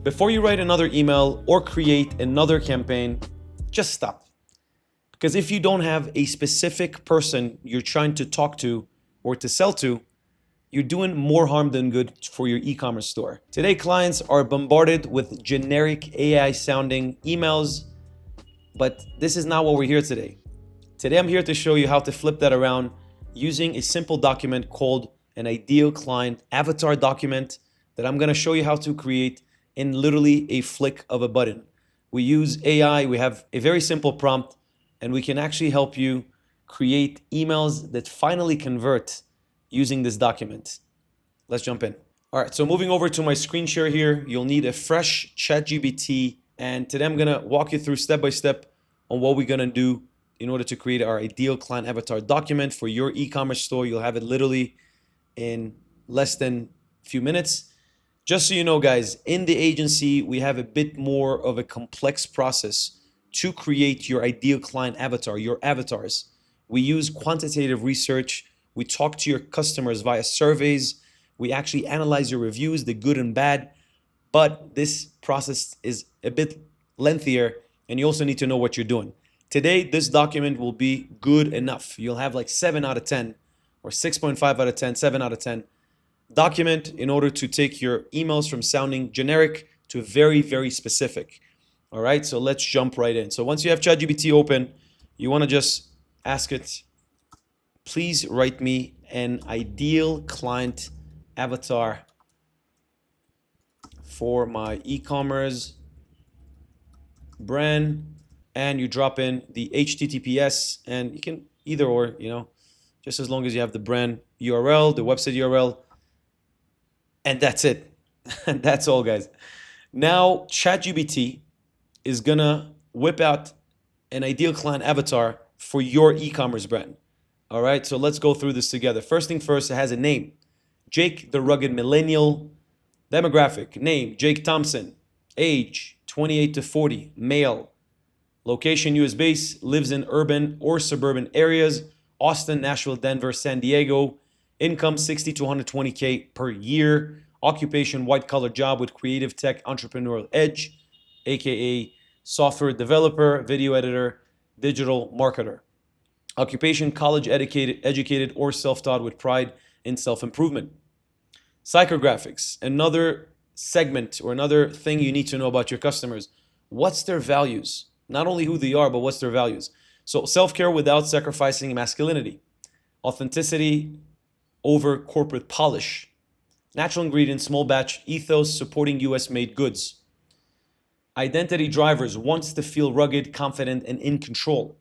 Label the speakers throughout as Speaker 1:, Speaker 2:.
Speaker 1: Before you write another email or create another campaign, just stop. Because if you don't have a specific person you're trying to talk to or to sell to, you're doing more harm than good for your e-commerce store. Today, clients are bombarded with generic AI sounding emails, but this is not what we're here today. Today, I'm here to show you how to flip that around using a simple document called an ideal client avatar document that I'm gonna show you how to create in literally a flick of a button. We use AI, we have a very simple prompt, and we can actually help you create emails that finally convert using this document. Let's jump in. All right, so moving over to my screen share here, you'll need a fresh ChatGPT, and today I'm gonna walk you through step by step on what we're gonna do in order to create our ideal client avatar document for your e-commerce store. You'll have it literally in less than a few minutes. Just so you know, guys, in the agency, we have a bit more of a complex process to create your ideal client avatar, your avatars. We use quantitative research. We talk to your customers via surveys. We actually analyze your reviews, the good and bad. But this process is a bit lengthier, and you also need to know what you're doing. Today, this document will be good enough. You'll have like 7 out of 10 or 6.5 out of 10, 7 out of 10 document in order to take your emails from sounding generic to very, very specific. All right, so let's jump right in. So once you have ChatGPT open, you want to just ask it, please write me an ideal client avatar for my e-commerce brand, and you drop in the HTTPS, and you can either or, just as long as you have the brand URL, the website URL, and that's it. That's all, guys. Now, ChatGPT is gonna whip out an ideal client avatar for your e-commerce brand. All right, so let's go through this together. First thing first, it has a name. Jake the Rugged Millennial. Demographic, name, Jake Thompson. Age, 28 to 40, male. Location, US base, lives in urban or suburban areas. Austin, Nashville, Denver, San Diego. Income 60 to 120K per year. Occupation, white collar job with creative tech entrepreneurial edge, aka software developer, video editor, digital marketer. Occupation, college educated or self-taught with pride in self-improvement. Psychographics, another segment or another thing you need to know about your customers. What's their values? Not only who they are, but what's their values. So self-care without sacrificing masculinity. Authenticity over corporate polish. Natural ingredients, small batch, ethos, supporting US made goods. Identity drivers, wants to feel rugged, confident, and in control.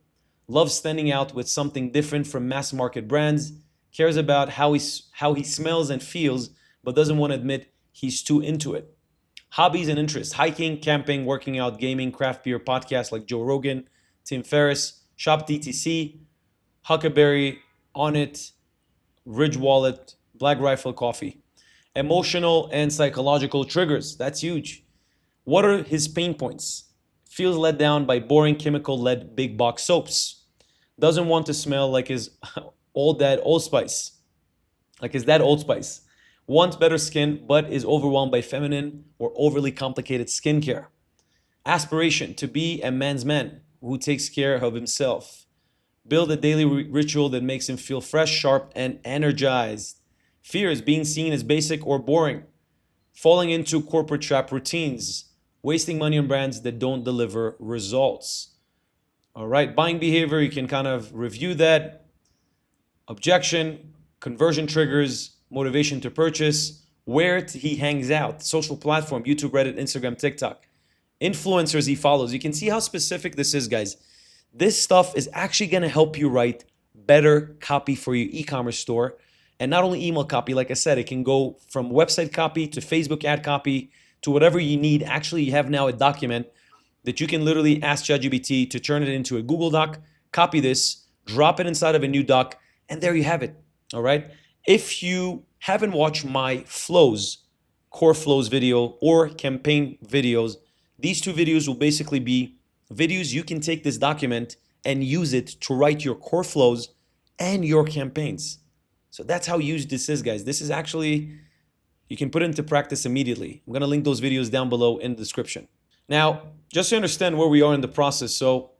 Speaker 1: Loves standing out with something different from mass market brands. Cares about how he smells and feels, but doesn't want to admit he's too into it. Hobbies and interests, hiking, camping, working out, gaming, craft beer, podcasts like Joe Rogan, Tim Ferriss, Shop DTC, Huckleberry, Onnit, Ridge Wallet, Black Rifle Coffee. Emotional and psychological triggers, that's huge. What are his pain points? Feels let down by boring chemical-led big box soaps. Doesn't want to smell like his Old Spice. Like his dad Old Spice. Wants better skin, but is overwhelmed by feminine or overly complicated skincare. Aspiration, to be a man's man who takes care of himself. Build a daily ritual that makes him feel fresh, sharp, and energized. Fears, being seen as basic or boring. Falling into corporate trap routines. Wasting money on brands that don't deliver results. All right, buying behavior, you can kind of review that. Objection, conversion triggers, motivation to purchase, where he hangs out, social platform, YouTube, Reddit, Instagram, TikTok, influencers he follows. You can see how specific this is, guys. This stuff is actually going to help you write better copy for your e-commerce store. And not only email copy, like I said, it can go from website copy to Facebook ad copy to whatever you need. Actually, you have now a document that you can literally ask ChatGPT to turn it into a Google Doc, copy this, drop it inside of a new doc, and there you have it. All right. If you haven't watched my flows, core flows video or campaign videos, these two videos will basically be videos you can take this document and use it to write your core flows and your campaigns. So that's how huge this is, guys. This is actually you can put it into practice immediately. I'm going to link those videos down below in the description. Now, just to understand where we are in the process, so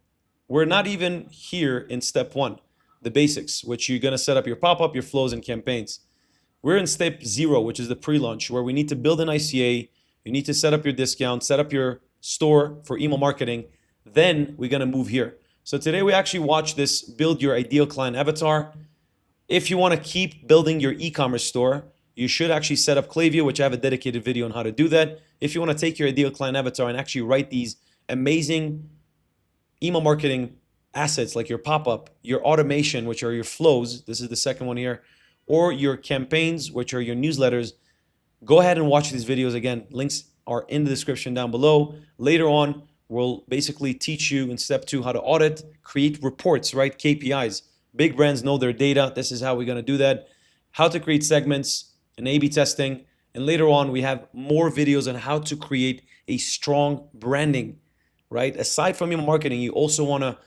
Speaker 1: we're not even here in step 1, the basics, which you're going to set up your pop-up, your flows, and campaigns. We're in step 0, which is the pre-launch, where we need to build an ICA, you need to set up your discount, set up your store for email marketing, then we're going to move here. So today we actually watch this build your ideal client avatar. If you want to keep building your e-commerce store, you should actually set up Klaviyo, which I have a dedicated video on how to do that. If you want to take your ideal client avatar and actually write these amazing email marketing assets like your pop-up, your automation, which are your flows, this is the second one here, or your campaigns, which are your newsletters, go ahead and watch these videos. Again, links are in the description down below. Later on, we'll basically teach you in step 2 how to audit, create reports, right? KPIs. Big brands know their data. This is how we're going to do that. How to create segments and A/B testing. And later on, we have more videos on how to create a strong branding, right? Aside from email marketing, you also want to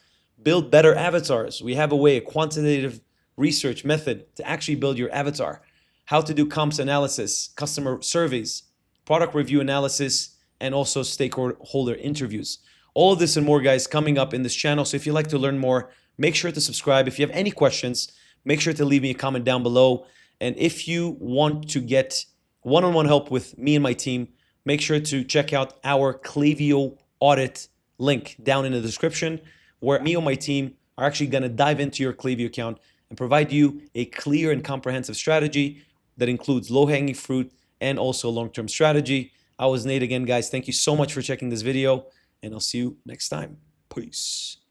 Speaker 1: build better avatars. We have a quantitative research method to actually build your avatar. How to do comps analysis, customer surveys, product review analysis, and also stakeholder interviews. All of this and more, guys, coming up in this channel. So if you'd like to learn more, make sure to subscribe. If you have any questions, make sure to leave me a comment down below. And if you want to get one-on-one help with me and my team, make sure to check out our Klaviyo audit link down in the description, where me and my team are actually going to dive into your Klaviyo account and provide you a clear and comprehensive strategy that includes low-hanging fruit and also long-term strategy. I was Nate again, guys. Thank you so much for checking this video, and I'll see you next time. Peace.